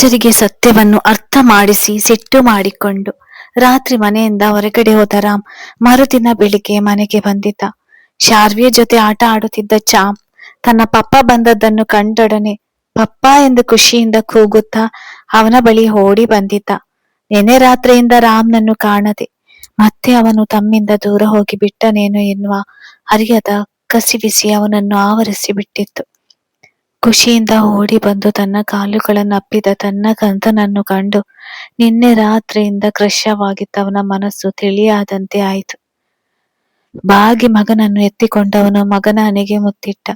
ಅಚ್ಚರಿಗೆ ಸತ್ಯವನ್ನು ಅರ್ಥ ಮಾಡಿಸಿ ಸಿಟ್ಟು ಮಾಡಿಕೊಂಡು ರಾತ್ರಿ ಮನೆಯಿಂದ ಹೊರಗಡೆ ಹೋದ ರಾಮ್ ಮರುದಿನ ಬೆಳಿಗ್ಗೆ ಮನೆಗೆ ಬಂದಿದ್ದ. ಶಾರ್ವಿಯ ಜೊತೆ ಆಟ ಆಡುತ್ತಿದ್ದ ಚಾಂಪ್ ತನ್ನ ಪಪ್ಪ ಬಂದದ್ದನ್ನು ಕಂಡೊಡನೆ ಪಪ್ಪ ಎಂದು ಖುಷಿಯಿಂದ ಕೂಗುತ್ತಾ ಅವನ ಬಳಿ ಓಡಿ ಬಂದಿದ್ದ. ನೆನೆ ರಾತ್ರಿಯಿಂದ ರಾಮ್ನನ್ನು ಕಾಣದೆ ಮತ್ತೆ ಅವನು ತಮ್ಮಿಂದ ದೂರ ಹೋಗಿ ಬಿಟ್ಟನೇನು ಎನ್ನುವ ಅರಿಯದ ಕಸಿವಿಸಿ ಅವನನ್ನು ಆವರಿಸಿ ಬಿಟ್ಟಿತ್ತು. ಖುಷಿಯಿಂದ ಓಡಿ ಬಂದು ತನ್ನ ಕಾಲುಗಳನ್ನು ಅಪ್ಪಿದ ತನ್ನ ಕಂದನನ್ನು ಕಂಡು ನಿನ್ನೆ ರಾತ್ರಿಯಿಂದ ಕೃಶವಾಗಿದ್ದವನ ಮನಸ್ಸು ತಿಳಿಯಾದಂತೆ ಆಯಿತು. ಬಾಗಿ ಮಗನನ್ನು ಎತ್ತಿಕೊಂಡವನು ಮಗನ ಹಣೆಗೆ ಮುತ್ತಿಟ್ಟ.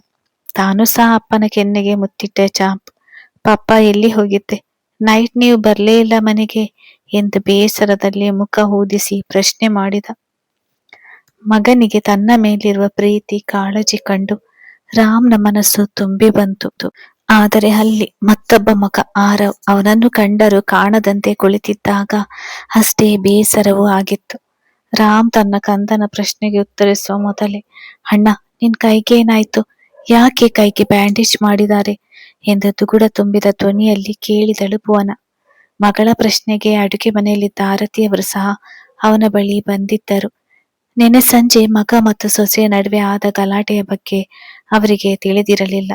ತಾನು ಸಹ ಅಪ್ಪನ ಕೆನ್ನೆಗೆ ಮುತ್ತಿಟ್ಟ ಚಾಂಪ್, ಪಪ್ಪ ಎಲ್ಲಿ ಹೋಗಿದ್ದೆ, ನೈಟ್ ನೀವು ಬರ್ಲೇ ಇಲ್ಲ ಮನೆಗೆ ಎಂದು ಬೇಸರದಲ್ಲಿ ಮುಖ ಊದಿಸಿ ಪ್ರಶ್ನೆ ಮಾಡಿದ. ಮಗನಿಗೆ ತನ್ನ ಮೇಲಿರುವ ಪ್ರೀತಿ ಕಾಳಜಿ ಕಂಡು ರಾಮ್ನ ಮನಸ್ಸು ತುಂಬಿ ಬಂತು. ಆದರೆ ಅಲ್ಲಿ ಮತ್ತೊಬ್ಬ ಮಗ ಆರವ್ ಅವನನ್ನು ಕಂಡರೂ ಕಾಣದಂತೆ ಕುಳಿತಿದ್ದಾಗ ಅಷ್ಟೇ ಬೇಸರವೂ ಆಗಿತ್ತು. ರಾಮ್ ತನ್ನ ಕಂದನ ಪ್ರಶ್ನೆಗೆ ಉತ್ತರಿಸುವ ಮೊದಲೇ, ಅಣ್ಣ ನಿನ್ ಕೈಗೇನಾಯ್ತು, ಯಾಕೆ ಕೈಗೆ ಬ್ಯಾಂಡೇಜ್ ಮಾಡಿದ್ದಾರೆ ಎಂದು ದುಗುಡ ತುಂಬಿದ ಧ್ವನಿಯಲ್ಲಿ ಕೇಳಿದಳು ಭುವನ. ಮಗಳ ಪ್ರಶ್ನೆಗೆ ಅಡುಗೆ ಮನೆಯಲ್ಲಿದ್ದ ಆರತಿಯವರು ಸಹ ಅವನ ಬಳಿ ಬಂದಿದ್ದರು. ನೆನೆ ಸಂಜೆ ಮಗ ಮತ್ತು ಸೊಸೆಯ ನಡುವೆ ಆದ ಗಲಾಟೆಯ ಬಗ್ಗೆ ಅವರಿಗೆ ತಿಳಿದಿರಲಿಲ್ಲ.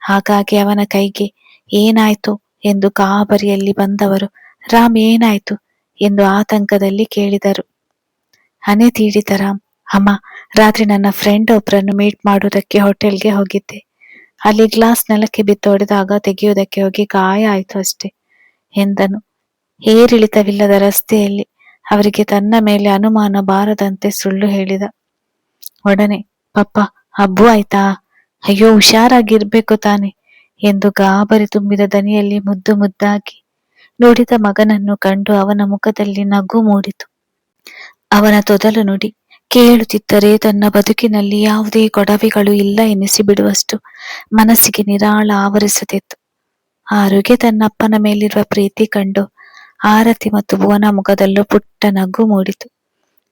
ಹಾಗಾಗಿ ಅವನ ಕೈಗೆ ಏನಾಯ್ತು ಎಂದು ಗಾಬರಿಯಲ್ಲಿ ಬಂದವರು ರಾಮ್ ಏನಾಯ್ತು ಎಂದು ಆತಂಕದಲ್ಲಿ ಕೇಳಿದರು. ಹನೆ ತೀಡಿದ ರಾಮ್, ಅಮ್ಮ ರಾತ್ರಿ ನನ್ನ ಫ್ರೆಂಡ್ ಒಬ್ಬರನ್ನು ಮೀಟ್ ಮಾಡುವುದಕ್ಕೆ ಹೋಟೆಲ್ಗೆ ಹೋಗಿದ್ದೆ. ಅಲ್ಲಿ ಗ್ಲಾಸ್ ನೆಲಕ್ಕೆ ಬಿದ್ದು ಹೊಡೆದಾಗ ತೆಗೆಯುವುದಕ್ಕೆ ಹೋಗಿ ಗಾಯ ಆಯ್ತು ಅಷ್ಟೇ ಎಂದನು. ಏರಿಳಿತವಿಲ್ಲದ ರಸ್ತೆಯಲ್ಲಿ ಅವರಿಗೆ ತನ್ನ ಮೇಲೆ ಅನುಮಾನ ಬಾರದಂತೆ ಸುಳ್ಳು ಹೇಳಿದ. ಒಡನೆ ಪಪ್ಪ ಹಬ್ಬು ಆಯ್ತಾ, ಅಯ್ಯೋ ಹುಷಾರಾಗಿರ್ಬೇಕು ತಾನೆ ಎಂದು ಗಾಬರಿ ತುಂಬಿದ ದನಿಯಲ್ಲಿ ಮುದ್ದು ಮುದ್ದಾಗಿ ನೋಡಿದ ಮಗನನ್ನು ಕಂಡು ಅವನ ಮುಖದಲ್ಲಿ ನಗು ಮೂಡಿತು. ಅವನ ತೊದಲು ನುಡಿ ಕೇಳುತ್ತಿದ್ದರೆ ತನ್ನ ಬದುಕಿನಲ್ಲಿ ಯಾವುದೇ ಕೊಡವೆಗಳು ಇಲ್ಲ ಎನಿಸಿಬಿಡುವಷ್ಟು ಮನಸ್ಸಿಗೆ ನಿರಾಳ ಆವರಿಸುತ್ತಿತ್ತು. ಆರುಗೆ ತನ್ನಪ್ಪನ ಮೇಲಿರುವ ಪ್ರೀತಿ ಕಂಡು ಆರತಿ ಮತ್ತು ಭುವನ ಮುಖದಲ್ಲೂ ಪುಟ್ಟ ನಗು ಮೂಡಿತು.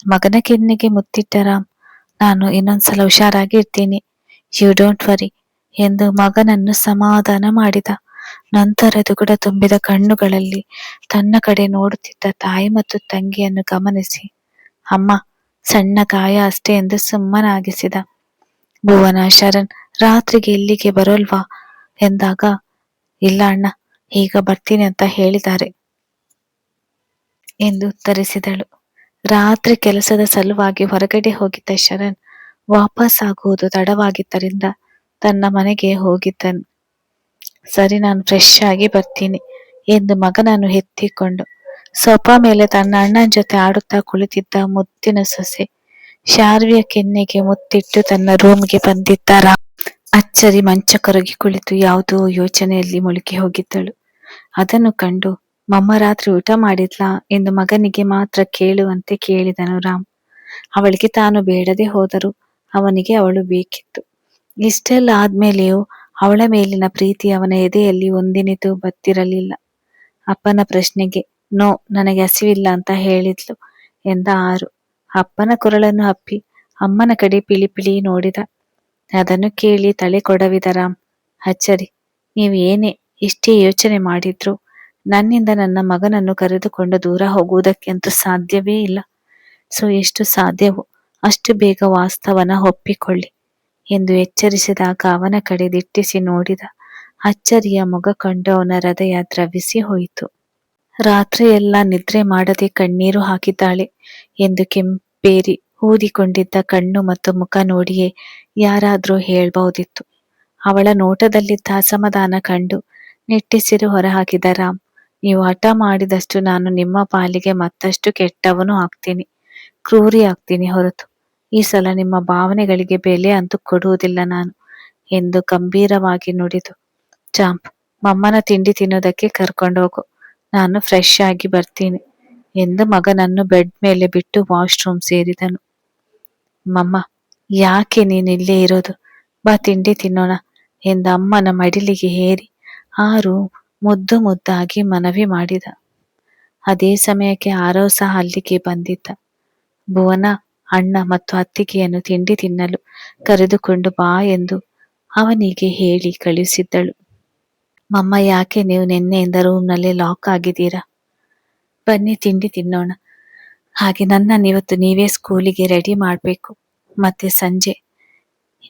ಮಗನ ಕೆನ್ನೆಗೆ ಮುತ್ತಿಟ್ಟ ರಾಮ್, ನಾನು ಇನ್ನೊಂದ್ಸಲ ಹುಷಾರಾಗಿ ಇರ್ತೀನಿ, ಯು ಡೋಂಟ್ ವರಿ ಎಂದು ಮಗನನ್ನು ಸಮಾಧಾನ ಮಾಡಿದ. ನಂತರ ದುಗುಡ ತುಂಬಿದ ಕಣ್ಣುಗಳಲ್ಲಿ ತನ್ನ ಕಡೆ ನೋಡುತ್ತಿದ್ದ ತಾಯಿ ಮತ್ತು ತಂಗಿಯನ್ನು ಗಮನಿಸಿ, ಅಮ್ಮ ಸಣ್ಣ ಗಾಯ ಅಷ್ಟೇ ಎಂದು ಸುಮ್ಮನಾಗಿಸಿದ. ಭುವನ ಶರಣ್ ರಾತ್ರಿಗೆ ಇಲ್ಲಿಗೆ ಬರೋಲ್ವಾ ಎಂದಾಗ, ಇಲ್ಲ ಅಣ್ಣ ಈಗ ಬರ್ತೀನಿ ಅಂತ ಹೇಳಿದ್ದಾರೆ ಎಂದು ಉತ್ತರಿಸಿದಳು. ರಾತ್ರಿ ಕೆಲಸದ ಸಲುವಾಗಿ ಹೊರಗಡೆ ಹೋಗಿದ್ದ ಶರಣ್ ವಾಪಸ್ ಆಗುವುದು ತಡವಾಗಿದ್ದರಿಂದ ತನ್ನ ಮನೆಗೆ ಹೋಗಿದ್ದನು. ಸರಿ ನಾನು ಫ್ರೆಶ್ ಆಗಿ ಬರ್ತೀನಿ ಎಂದು ಮಗನನ್ನು ಎತ್ತಿಕೊಂಡು ಸೋಫಾ ಮೇಲೆ ತನ್ನ ಅಣ್ಣನ ಜೊತೆ ಆಡುತ್ತಾ ಕುಳಿತಿದ್ದ ಮುದ್ದಿನ ಸೊಸೆ ಶಾರ್ವಿಯ ಕೆನ್ನೆಗೆ ಮುತ್ತಿಟ್ಟು ತನ್ನ ರೂಮ್ಗೆ ಬಂದಿದ್ದ ರಾಮ್ ಅಚ್ಚರಿ ಮಂಚ ಕರಗಿ ಕುಳಿತು ಯಾವುದೋ ಯೋಚನೆಯಲ್ಲಿ ಮುಳುಗಿ ಹೋಗಿದ್ದಳು. ಅದನ್ನು ಕಂಡು ಮಮ್ಮ ರಾತ್ರಿ ಊಟ ಮಾಡಿದ್ಲಾ ಎಂದು ಮಗನಿಗೆ ಮಾತ್ರ ಕೇಳುವಂತೆ ಕೇಳಿದನು ರಾಮ್. ಅವಳಿಗೆ ತಾನು ಬೇಡದೆ ಹೋದರೂ ಅವನಿಗೆ ಅವಳು ಬೇಕಿತ್ತು. ಇಷ್ಟೆಲ್ಲ ಆದ್ಮೇಲೆಯೂ ಅವಳ ಮೇಲಿನ ಪ್ರೀತಿ ಅವನ ಎದೆಯಲ್ಲಿ ಒಂದಿನಿತೂ ಬತ್ತಿರಲಿಲ್ಲ. ಅಪ್ಪನ ಪ್ರಶ್ನೆಗೆ ನೋ ನನಗೆ ಹಸಿವಿಲ್ಲ ಅಂತ ಹೇಳಿದ್ಲು ಎಂದ ಆರು. ಅಪ್ಪನ ಕೊರಳನ್ನು ಅಪ್ಪಿ ಅಮ್ಮನ ಕಡೆ ಪಿಳಿ ಪಿಳಿ ನೋಡಿದ. ಅದನ್ನು ಕೇಳಿ ತಲೆ ಕೊಡವಿದ ರಾಮ್, ಅಚ್ಚರಿ ನೀವು ಏನೇ ಎಷ್ಟೇ ಯೋಚನೆ ಮಾಡಿದ್ರು ನನ್ನಿಂದ ನನ್ನ ಮಗನನ್ನು ಕರೆದುಕೊಂಡು ದೂರ ಹೋಗುವುದಕ್ಕಂತೂ ಸಾಧ್ಯವೇ ಇಲ್ಲ. ಸೊ ಎಷ್ಟು ಸಾಧ್ಯವೋ ಅಷ್ಟು ಬೇಗ ವಾಸ್ತವನ ಒಪ್ಪಿಕೊಳ್ಳಿ ಎಂದು ಎಚ್ಚರಿಸಿದಾಗ ಅವನ ಕಡೆ ದಿಟ್ಟಿಸಿ ನೋಡಿದ. ಅಚ್ಚರಿಯ ಮೊಗ ಕಂಡು ಅವನ ಹೃದಯ ದ್ರವಿಸಿ ಹೋಯಿತು. ರಾತ್ರಿಯೆಲ್ಲ ನಿದ್ರೆ ಮಾಡದೆ ಕಣ್ಣೀರು ಹಾಕಿದ್ದಾಳೆ ಎಂದು ಕೆಂಪೇರಿ ಊದಿಕೊಂಡಿದ್ದ ಕಣ್ಣು ಮತ್ತು ಮುಖ ನೋಡಿಯೇ ಯಾರಾದ್ರೂ ಹೇಳ್ಬಹುದಿತ್ತು. ಅವಳ ನೋಟದಲ್ಲಿದ್ದ ಅಸಮಾಧಾನ ಕಂಡು ನಿಟ್ಟುಸಿರು ಹೊರಹಾಕಿದ ರಾಮ್, ನೀವು ಹಠ ಮಾಡಿದಷ್ಟು ನಾನು ನಿಮ್ಮ ಪಾಲಿಗೆ ಮತ್ತಷ್ಟು ಕೆಟ್ಟವನು ಆಗ್ತೀನಿ, ಕ್ರೂರಿ ಆಗ್ತೀನಿ ಹೊರತು ಈ ಸಲ ನಿಮ್ಮ ಭಾವನೆಗಳಿಗೆ ಬೆಲೆ ಅಂತೂ ಕೊಡುವುದಿಲ್ಲ ನಾನು ಎಂದು ಗಂಭೀರವಾಗಿ ನುಡಿದು, ಚಾಂಪ್ ಮಮ್ಮನ ತಿಂಡಿ ತಿನ್ನೋದಕ್ಕೆ ಕರ್ಕೊಂಡೋಗು, ನಾನು ಫ್ರೆಶ್ ಆಗಿ ಬರ್ತೀನಿ ಎಂದು ಮಗನನ್ನು ಬೆಡ್ ಮೇಲೆ ಬಿಟ್ಟು ವಾಶ್ರೂಮ್ ಸೇರಿದನು. ಮಮ್ಮ ಯಾಕೆ ನೀನು ಇಲ್ಲೇ ಇರೋದು, ಬಾ ತಿಂಡಿ ತಿನ್ನೋಣ ಎಂದು ಅಮ್ಮನ ಮಡಿಲಿಗೆ ಏರಿ ಆರು ಮುದ್ದು ಮುದ್ದಾಗಿ ಮನವಿ ಮಾಡಿದ. ಅದೇ ಸಮಯಕ್ಕೆ ಆರವ್ ಸಹ ಅಲ್ಲಿಗೆ ಬಂದಿದ್ದ. ಭುವನ ಅಣ್ಣ ಮತ್ತು ಅತ್ತಿಗೆಯನ್ನು ತಿಂಡಿ ತಿನ್ನಲು ಕರೆದುಕೊಂಡು ಬಾ ಎಂದು ಅವನಿಗೆ ಹೇಳಿ ಕಳುಹಿಸಿದ್ದಳು. ಮಮ್ಮ, ಯಾಕೆ ನೀವು ನಿನ್ನೆಯಿಂದ ರೂಮ್ನಲ್ಲಿ ಲಾಕ್ ಆಗಿದ್ದೀರಾ? ಬನ್ನಿ ತಿಂಡಿ ತಿನ್ನೋಣ. ಹಾಗೆ ನನ್ನನ್ನು ಇವತ್ತು ನೀವೇ ಸ್ಕೂಲಿಗೆ ರೆಡಿ ಮಾಡಬೇಕು. ಮತ್ತೆ ಸಂಜೆ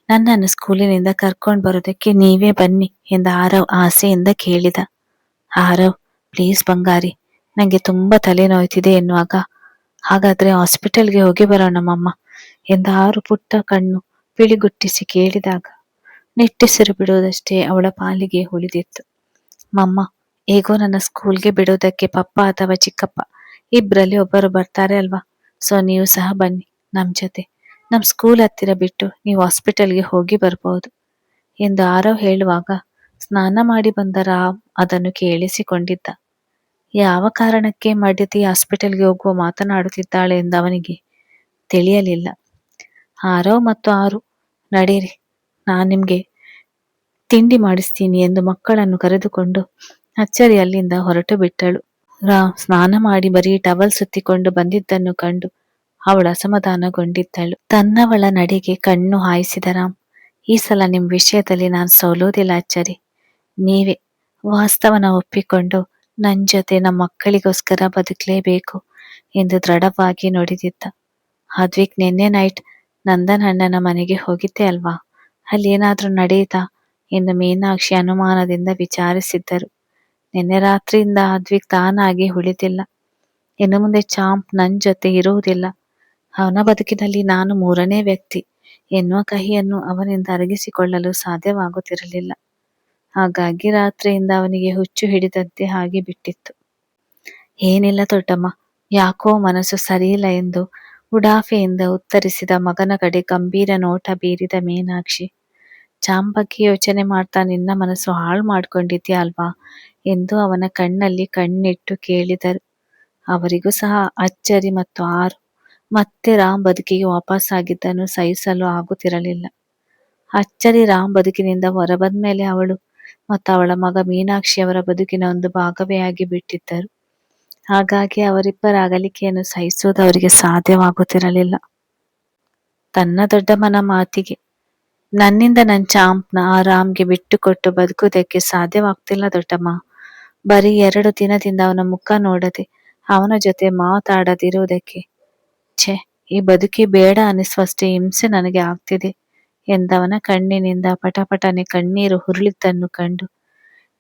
ನನ್ನನ್ನು ಸ್ಕೂಲಿನಿಂದ ಕರ್ಕೊಂಡು ಬರೋದಕ್ಕೆ ನೀವೇ ಬನ್ನಿ ಎಂದು ಆರವ್ ಆಸೆಯಿಂದ ಕೇಳಿದ. ಆರವ್, ಪ್ಲೀಸ್ ಬಂಗಾರಿ, ನನಗೆ ತುಂಬಾ ತಲೆನೋಯ್ತಿದೆ ಎನ್ನುವಾಗ, ಹಾಗಾದ್ರೆ ಹಾಸ್ಪಿಟಲ್ಗೆ ಹೋಗಿ ಬರೋಣ ಮಮ್ಮ ಎಂದು ಆರು ಪುಟ್ಟ ಕಣ್ಣು ಪಿಳಿಗುಟ್ಟಿಸಿ ಕೇಳಿದಾಗ ನಿಟ್ಟುಸಿರು ಬಿಡುವುದಷ್ಟೇ ಅವಳ ಪಾಲಿಗೆ ಉಳಿದಿತ್ತು. ಮಮ್ಮ, ಹೇಗೋ ನನ್ನ ಸ್ಕೂಲ್ಗೆ ಬಿಡೋದಕ್ಕೆ ಪಪ್ಪ ಅಥವಾ ಚಿಕ್ಕಪ್ಪ ಇಬ್ಬರಲ್ಲಿ ಒಬ್ಬರು ಬರ್ತಾರೆ ಅಲ್ವಾ, ಸೊ ನೀವು ಸಹ ಬನ್ನಿ ನಮ್ ಜೊತೆ. ನಮ್ ಸ್ಕೂಲ್ ಹತ್ತಿರ ಬಿಟ್ಟು ನೀವು ಹಾಸ್ಪಿಟಲ್ಗೆ ಹೋಗಿ ಬರ್ಬೋದು ಎಂದು ಆರವ್ ಹೇಳುವಾಗ ಸ್ನಾನ ಮಾಡಿ ಬಂದ ರಾಮ್ ಅದನ್ನು ಕೇಳಿಸಿಕೊಂಡಿದ್ದ. ಯಾವ ಕಾರಣಕ್ಕೆ ಮಡದಿ ಹಾಸ್ಪಿಟಲ್ಗೆ ಹೋಗುವ ಮಾತನಾಡುತ್ತಿದ್ದಾಳೆ ಎಂದು ಅವನಿಗೆ ತಿಳಿಯಲಿಲ್ಲ. ಆರವ್ ಮತ್ತು ಆರು, ನಡೀರಿ, ನಾನು ನಿಮ್ಗೆ ತಿಂಡಿ ಮಾಡಿಸ್ತೀನಿ ಎಂದು ಮಕ್ಕಳನ್ನು ಕರೆದುಕೊಂಡು ಅಚ್ಚರಿ ಅಲ್ಲಿಂದ ಹೊರಟು ಬಿಟ್ಟಳು. ರಾಮ್ ಸ್ನಾನ ಮಾಡಿ ಬರೀ ಟವಲ್ ಸುತ್ತಿಕೊಂಡು ಬಂದಿದ್ದನ್ನು ಕಂಡು ಅವಳು ಅಸಮಾಧಾನಗೊಂಡಿದ್ದಳು. ತನ್ನವಳ ನಡೆಗೆ ಕಣ್ಣು ಹಾಯಿಸಿದ ರಾಮ್, ಈ ಸಲ ನಿಮ್ ವಿಷಯದಲ್ಲಿ ನಾನು ಸೋಲೋದಿಲ್ಲ ಅಚ್ಚರಿ. ನೀವೇ ವಾಸ್ತವನ ಒಪ್ಪಿಕೊಂಡು ನನ್ ಜೊತೆ ನಮ್ಮ ಮಕ್ಕಳಿಗೋಸ್ಕರ ಬದುಕಲೇಬೇಕು ಎಂದು ದೃಢವಾಗಿ ನುಡಿದಿದ್ದ. ಅದ್ವಿಕ್, ನಿನ್ನೆ ನೈಟ್ ನಂದನ್ ಅಣ್ಣನ ಮನೆಗೆ ಹೋಗಿದ್ದೆ ಅಲ್ವಾ, ಅಲ್ಲಿ ಏನಾದ್ರೂ ನಡೆಯಿತಾ ಎಂದು ಮೀನಾಕ್ಷಿ ಅನುಮಾನದಿಂದ ವಿಚಾರಿಸಿದ್ದರು. ನಿನ್ನೆ ರಾತ್ರಿಯಿಂದ ಅದ್ವಿಕ್ ತಾನಾಗಿ ಉಳಿದಿಲ್ಲ. ಇನ್ನು ಮುಂದೆ ಚಾಂಪ್ ನನ್ ಜೊತೆ ಇರುವುದಿಲ್ಲ. ಅವನ ಬದುಕಿನಲ್ಲಿ ನಾನು ಮೂರನೇ ವ್ಯಕ್ತಿ ಎನ್ನುವ ಕಹಿಯನ್ನು ಅವನಿಂದ ಅರಗಿಸಿಕೊಳ್ಳಲು ಸಾಧ್ಯವಾಗುತ್ತಿರಲಿಲ್ಲ. ಹಾಗಾಗಿ ರಾತ್ರಿಯಿಂದ ಅವನಿಗೆ ಹುಚ್ಚು ಹಿಡಿದಂತೆ ಆಗಿ ಬಿಟ್ಟಿತ್ತು. ಏನಿಲ್ಲ ದೊಡ್ಡಮ್ಮ, ಯಾಕೋ ಮನಸ್ಸು ಸರಿಯಿಲ್ಲ ಎಂದು ಉಡಾಫೆಯಿಂದ ಉತ್ತರಿಸಿದ ಮಗನ ಕಡೆ ಗಂಭೀರ ನೋಟ ಬೀರಿದ ಮೀನಾಕ್ಷಿ, ಚಾಂಪ್ ಬಗ್ಗೆ ಯೋಚನೆ ಮಾಡ್ತಾ ನಿನ್ನ ಮನಸ್ಸು ಹಾಳು ಮಾಡ್ಕೊಂಡಿದ್ಯಾ ಅಲ್ವಾ ಎಂದು ಅವನ ಕಣ್ಣಲ್ಲಿ ಕಣ್ಣಿಟ್ಟು ಕೇಳಿದರು. ಅವರಿಗೂ ಸಹ ಅಚ್ಚರಿ ಮತ್ತು ಆರು ಮತ್ತೆ ರಾಮ್ ಬದುಕಿಗೆ ವಾಪಸ್ಸಾಗಿದ್ದನ್ನು ಸಹಿಸಲು ಆಗುತ್ತಿರಲಿಲ್ಲ. ಅಚ್ಚರಿ ರಾಮ್ ಬದುಕಿನಿಂದ ಹೊರಬಂದ ಮೇಲೆ ಅವಳು ಮತ್ತು ಅವಳ ಮಗ ಮೀನಾಕ್ಷಿ ಅವರ ಬದುಕಿನ ಒಂದು ಭಾಗವೇ ಆಗಿ ಬಿಟ್ಟಿದ್ದರು. ಹಾಗಾಗಿ ಅವರಿಬ್ಬರ ಅಗಲಿಕೆಯನ್ನು ಸಹಿಸುವುದು ಅವರಿಗೆ ಸಾಧ್ಯವಾಗುತ್ತಿರಲಿಲ್ಲ. ತನ್ನ ದೊಡ್ಡಮ್ಮನ ಮಾತಿಗೆ, ನನ್ನಿಂದ ನನ್ನ ಚಾಂಪ್ನ ಆ ರಾಮ್ಗೆ ಬಿಟ್ಟು ಕೊಟ್ಟು ಬದುಕುವುದಕ್ಕೆ ಸಾಧ್ಯವಾಗ್ತಿಲ್ಲ ದೊಡ್ಡಮ್ಮ. ಬರೀ 2 ದಿನದಿಂದ ಅವನ ಮುಖ ನೋಡದೆ ಅವನ ಜೊತೆ ಮಾತಾಡದಿರುವುದಕ್ಕೆ ಛೆ, ಈ ಬದುಕಿ ಬೇಡ ಅನಿಸುವಷ್ಟೇ ಹಿಂಸೆ ನನಗೆ ಆಗ್ತಿದೆ ಎಂದವನ ಕಣ್ಣಿನಿಂದ ಪಟಪಟನೆ ಕಣ್ಣೀರು ಹುರುಳಿದ್ದನ್ನು ಕಂಡು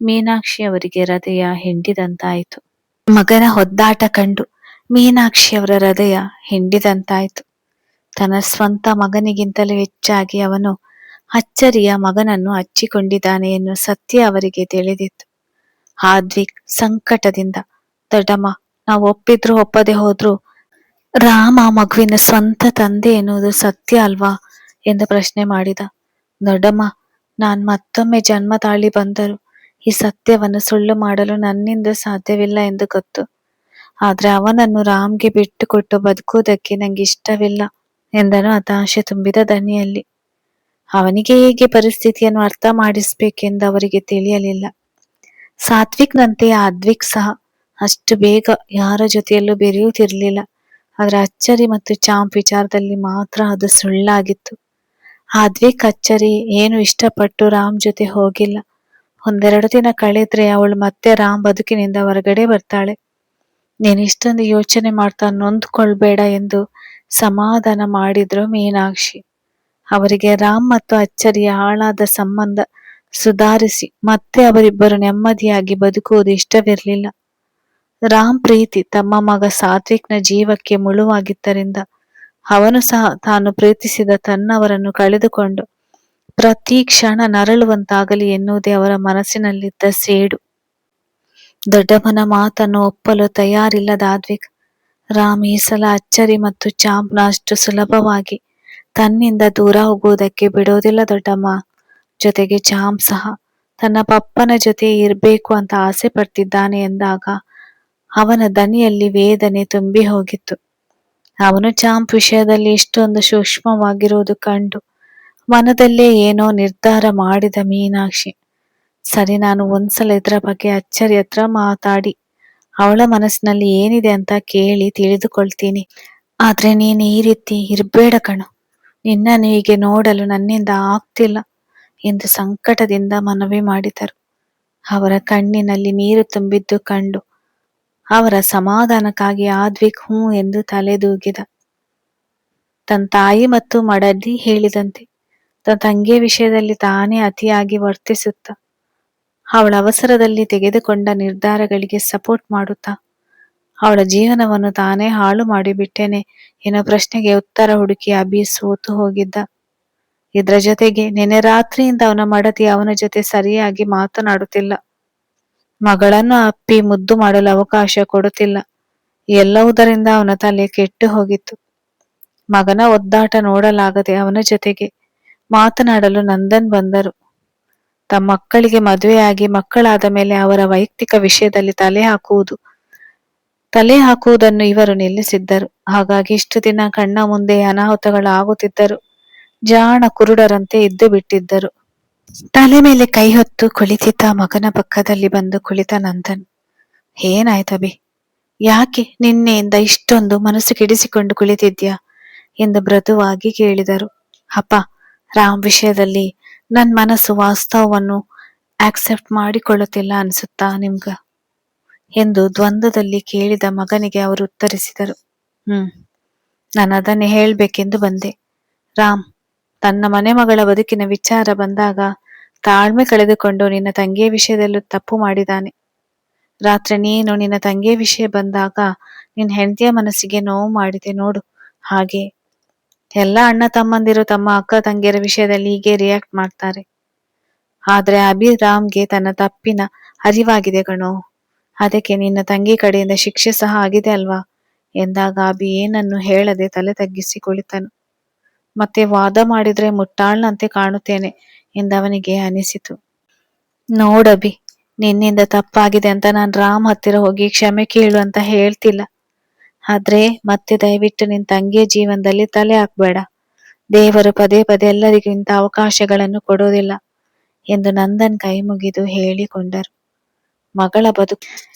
ಮೀನಾಕ್ಷಿ ಅವರಿಗೆ ಹೃದಯ ಹಿಂಡಿದಂತಾಯಿತು. ಮಗನ ಒದ್ದಾಟ ಕಂಡು ಮೀನಾಕ್ಷಿಯವರ ಹೃದಯ ಹಿಂಡಿದಂತಾಯಿತು. ತನ್ನ ಸ್ವಂತ ಮಗನಿಗಿಂತಲೂ ಹೆಚ್ಚಾಗಿ ಅವನು ಅಚ್ಚರಿಯ ಮಗನನ್ನು ಹಚ್ಚಿಕೊಂಡಿದ್ದಾನೆ ಎನ್ನುವ ಸತ್ಯ ಅವರಿಗೆ ತಿಳಿದಿತ್ತು. ಆದ್ವಿಕ್ ಸಂಕಟದಿಂದ, ದೊಡ್ಡಮ್ಮ, ನಾವು ಒಪ್ಪಿದ್ರು ಒಪ್ಪದೆ ಹೋದ್ರು ರಾಮ ಮಗುವಿನ ಸ್ವಂತ ತಂದೆ ಎನ್ನುವುದು ಸತ್ಯ ಅಲ್ವಾ ಎಂದು ಪ್ರಶ್ನೆ ಮಾಡಿದ. ದೊಡ್ಡಮ್ಮ, ನಾನ್ ಮತ್ತೊಮ್ಮೆ ಜನ್ಮ ತಾಳಿ ಬಂದರು ಈ ಸತ್ಯವನ್ನು ಸುಳ್ಳು ಮಾಡಲು ನನ್ನಿಂದ ಸಾಧ್ಯವಿಲ್ಲ ಎಂದು ಗೊತ್ತು. ಆದ್ರೆ ಅವನನ್ನು ರಾಮ್ಗೆ ಬಿಟ್ಟು ಕೊಟ್ಟು ಬದುಕುವುದಕ್ಕೆ ನಂಗೆ ಇಷ್ಟವಿಲ್ಲ ಎಂದನು ಹತಾಶೆ ತುಂಬಿದ ದನಿಯಲ್ಲಿ. ಅವನಿಗೆ ಹೇಗೆ ಪರಿಸ್ಥಿತಿಯನ್ನು ಅರ್ಥ ಮಾಡಿಸ್ಬೇಕೆಂದು ಅವರಿಗೆ ತಿಳಿಯಲಿಲ್ಲ. ಸಾತ್ವಿಕ್ನಂತೆ ಆದ್ವಿಕ್ ಸಹ ಅಷ್ಟು ಬೇಗ ಯಾರ ಜೊತೆಯಲ್ಲೂ ಬೆರೆಯುತ್ತಿರಲಿಲ್ಲ. ಆದ್ರೆ ಅಚ್ಚರಿ ಮತ್ತು ಚಾಂಪ್ ವಿಚಾರದಲ್ಲಿ ಮಾತ್ರ ಅದು ಸುಳ್ಳಾಗಿತ್ತು. ಆದ್ವಿಕ್ ಅಚ್ಚರಿ ಏನು ಇಷ್ಟಪಟ್ಟು ರಾಮ್ ಜೊತೆ ಹೋಗಿಲ್ಲ. 1-2 ದಿನ ಕಳೆದ್ರೆ ಅವಳು ಮತ್ತೆ ರಾಮ್ ಬದುಕಿನಿಂದ ಹೊರಗಡೆ ಬರ್ತಾಳೆ. ನೀನು ಇಷ್ಟೊಂದು ಯೋಚನೆ ಮಾಡ್ತಾ ನೊಂದ್ಕೊಳ್ಬೇಡ ಎಂದು ಸಮಾಧಾನ ಮಾಡಿದ್ರು ಮೀನಾಕ್ಷಿ. ಅವರಿಗೆ ರಾಮ್ ಮತ್ತು ಅಚ್ಚರಿಯ ಹಾಳಾದ ಸಂಬಂಧ ಸುಧಾರಿಸಿ ಮತ್ತೆ ಅವರಿಬ್ಬರು ನೆಮ್ಮದಿಯಾಗಿ ಬದುಕುವುದು ಇಷ್ಟವಿರಲಿಲ್ಲ. ರಾಮ್ ಪ್ರೀತಿ ತಮ್ಮ ಮಗ ಸಾತ್ವಿಕ್ನ ಜೀವಕ್ಕೆ ಮುಳುವಾಗಿದ್ದರಿಂದ ಅವನು ಸಹ ತಾನು ಪ್ರೀತಿಸಿದ ತನ್ನವರನ್ನು ಕಳೆದುಕೊಂಡು ಪ್ರತಿ ಕ್ಷಣ ನರಳುವಂತಾಗಲಿ ಎನ್ನುವುದೇ ಅವರ ಮನಸ್ಸಿನಲ್ಲಿದ್ದ ಸೇಡು. ದೊಡ್ಡಮ್ಮನ ಮಾತನ್ನು ಒಪ್ಪಲು ತಯಾರಿಲ್ಲದ ಆದ್ವಿಕ್, ರಾಮ್ ಈ ಸಲ ಅಚ್ಚರಿ ಮತ್ತು ಚಾಂಪ್ನ ಅಷ್ಟು ಸುಲಭವಾಗಿ ತನ್ನಿಂದ ದೂರ ಹೋಗುವುದಕ್ಕೆ ಬಿಡೋದಿಲ್ಲ ದೊಡ್ಡಮ್ಮ. ಜೊತೆಗೆ ಚಾಂಪ್ ಸಹ ತನ್ನ ಪಪ್ಪನ ಜೊತೆ ಇರಬೇಕು ಅಂತ ಆಸೆ ಪಡ್ತಿದ್ದಾನೆ ಎಂದಾಗ ಅವನ ದನಿಯಲ್ಲಿ ವೇದನೆ ತುಂಬಿ ಹೋಗಿತ್ತು. ಅವನು ಚಾಂಪ್ ವಿಷಯದಲ್ಲಿ ಇಷ್ಟೊಂದು ಸೂಕ್ಷ್ಮವಾಗಿರುವುದು ಕಂಡು ಮನದಲ್ಲೇ ಏನೋ ನಿರ್ಧಾರ ಮಾಡಿದ ಮೀನಾಕ್ಷಿ, ಸರಿ, ನಾನು ಒಂದ್ಸಲ ಇದರ ಬಗ್ಗೆ ಅಚ್ಚರಿ ಹತ್ರ ಮಾತಾಡಿ ಅವಳ ಮನಸ್ಸಿನಲ್ಲಿ ಏನಿದೆ ಅಂತ ಕೇಳಿ ತಿಳಿದುಕೊಳ್ತೀನಿ. ಆದ್ರೆ ನೀನು ಈ ರೀತಿ ಇರ್ಬೇಡ ಕಣು, ನಿನ್ನನ್ನು ಹೀಗೆ ನೋಡಲು ನನ್ನಿಂದ ಆಗ್ತಿಲ್ಲ ಎಂದು ಸಂಕಟದಿಂದ ಮನವಿ ಮಾಡಿದರು. ಅವರ ಕಣ್ಣಿನಲ್ಲಿ ನೀರು ತುಂಬಿದ್ದು ಕಂಡು ಅವರ ಸಮಾಧಾನಕ್ಕಾಗಿ ಆದ್ವಿಕ್ ಹ್ಞೂ ಎಂದು ತಲೆದೂಗಿದ. ತನ್ನ ತಾಯಿ ಮತ್ತು ಮಡದಿ ಹೇಳಿದಂತೆ ತನ್ನ ತಂಗಿಯ ವಿಷಯದಲ್ಲಿ ತಾನೇ ಅತಿಯಾಗಿ ವರ್ತಿಸುತ್ತ ಅವಳ ಅವಸರದಲ್ಲಿ ತೆಗೆದುಕೊಂಡ ನಿರ್ಧಾರಗಳಿಗೆ ಸಪೋರ್ಟ್ ಮಾಡುತ್ತಾ ಅವಳ ಜೀವನವನ್ನು ತಾನೇ ಹಾಳು ಮಾಡಿಬಿಟ್ಟೇನೆ ಎನ್ನೋ ಪ್ರಶ್ನೆಗೆ ಉತ್ತರ ಹುಡುಕಿ ಅಭಿ ಸೋತು ಹೋಗಿದ್ದ. ಇದರ ಜೊತೆಗೆ ನೆನೆ ರಾತ್ರಿಯಿಂದ ಅವನ ಮಡದಿ ಅವನ ಜೊತೆ ಸರಿಯಾಗಿ ಮಾತನಾಡುತ್ತಿಲ್ಲ. ಮಗಳನ್ನು ಅಪ್ಪಿ ಮುದ್ದು ಮಾಡಲು ಅವಕಾಶ ಕೊಡುತ್ತಿಲ್ಲ. ಎಲ್ಲವುದರಿಂದ ಅವನ ತಲೆ ಕೆಟ್ಟು ಹೋಗಿತ್ತು. ಮಗನ ಒದ್ದಾಟ ನೋಡಲಾಗದೆ ಅವನ ಜೊತೆಗೆ ಮಾತನಾಡಲು ನಂದನ್ ಬಂದರು. ತಮ್ಮ ಮಕ್ಕಳಿಗೆ ಮದುವೆಯಾಗಿ ಮಕ್ಕಳಾದ ಮೇಲೆ ಅವರ ವೈಯಕ್ತಿಕ ವಿಷಯದಲ್ಲಿ ತಲೆ ಹಾಕುವುದನ್ನು ಇವರು ನಿಲ್ಲಿಸಿದ್ದರು. ಹಾಗಾಗಿ ಇಷ್ಟು ದಿನ ಕಣ್ಣ ಮುಂದೆ ಅನಾಹುತಗಳು ಆಗುತ್ತಿದ್ದರು. ಜಾಣ ಕುರುಡರಂತೆ ಇದ್ದು ಬಿಟ್ಟಿದ್ದರು. ತಲೆ ಮೇಲೆ ಕೈ ಹೊತ್ತು ಕುಳಿತಿದ್ದ ಮಗನ ಪಕ್ಕದಲ್ಲಿ ಬಂದು ಕುಳಿತ ನಂದನ್, ಏನಾಯ್ತಬಿ, ಯಾಕೆ ನಿನ್ನೆಯಿಂದ ಇಷ್ಟೊಂದು ಮನಸ್ಸು ಕೆಡಿಸಿಕೊಂಡು ಕುಳಿತಿದ್ಯಾ ಎಂದು ಮೃದುವಾಗಿ ಕೇಳಿದರು. ಅಪ್ಪ, ರಾಮ್ ವಿಷಯದಲ್ಲಿ ನನ್ನ ಮನಸ್ಸು ವಾಸ್ತವವನ್ನು ಆಕ್ಸೆಪ್ಟ್ ಮಾಡಿಕೊಳ್ಳುತ್ತಿಲ್ಲ ಅನ್ಸುತ್ತಾ ನಿಮ್ಗ ಎಂದು ದ್ವಂದ್ವದಲ್ಲಿ ಕೇಳಿದ ಮಗನಿಗೆ ಅವರು ಉತ್ತರಿಸಿದರು. ನಾನು ಅದನ್ನೇ ಹೇಳ್ಬೇಕೆಂದು ಬಂದೆ. ರಾಮ್ ತನ್ನ ಮನೆ ಮಗಳ ಬದುಕಿನ ವಿಚಾರ ಬಂದಾಗ ತಾಳ್ಮೆ ಕಳೆದುಕೊಂಡು ನಿನ್ನ ತಂಗಿಯ ವಿಷಯದಲ್ಲೂ ತಪ್ಪು ಮಾಡಿದ್ದಾನೆ. ರಾತ್ರಿ ನೀನು ನಿನ್ನ ತಂಗಿಯ ವಿಷಯ ಬಂದಾಗ ನಿನ್ನ ಹೆಂಡತಿಯ ಮನಸ್ಸಿಗೆ ನೋವು ಮಾಡಿದೆ ನೋಡು. ಹಾಗೆ ಎಲ್ಲ ಅಣ್ಣ ತಮ್ಮಂದಿರು ತಮ್ಮ ಅಕ್ಕ ತಂಗಿಯರ ವಿಷಯದಲ್ಲಿ ಹೀಗೆ ರಿಯಾಕ್ಟ್ ಮಾಡ್ತಾರೆ. ಆದ್ರೆ ಅಭಿರಾಮ್ಗೆ ತನ್ನ ತಪ್ಪಿನ ಅರಿವಾಗಿದೆ ಕಣೋ, ಅದಕ್ಕೆ ನಿನ್ನ ತಂಗಿ ಕಡೆಯಿಂದ ಶಿಕ್ಷೆ ಸಹ ಆಗಿದೆ ಅಲ್ವಾ ಎಂದಾಗ ಅಭಿ ಏನನ್ನು ಹೇಳದೆ ತಲೆ ತಗ್ಗಿಸಿ ಕುಳಿತನು. ಮತ್ತೆ ವಾದ ಮಾಡಿದ್ರೆ ಮುಟ್ಟಾಳ್ನಂತೆ ಕಾಣುತ್ತೇನೆ ಎಂದವನಿಗೆ ಅನಿಸಿತು. ನೋಡಬಿ, ನಿನ್ನಿಂದ ತಪ್ಪಾಗಿದೆ ಅಂತ ನಾನು ರಾಮ್ ಹತ್ತಿರ ಹೋಗಿ ಕ್ಷಮೆ ಕೇಳು ಅಂತ ಹೇಳ್ತಿಲ್ಲ. ಆದ್ರೆ ಮತ್ತೆ ದಯವಿಟ್ಟು ನಿನ್ನ ತಂಗಿಯ ಜೀವನದಲ್ಲಿ ತಲೆ ಹಾಕ್ಬೇಡ. ದೇವರು ಪದೇ ಪದೇ ಎಲ್ಲರಿಗೂ ಇಂಥ ಅವಕಾಶಗಳನ್ನು ಕೊಡೋದಿಲ್ಲ ಎಂದು ನಂದನ್ ಕೈ ಮುಗಿದು ಹೇಳಿಕೊಂಡರು. ಮಗಳ ಬದುಕು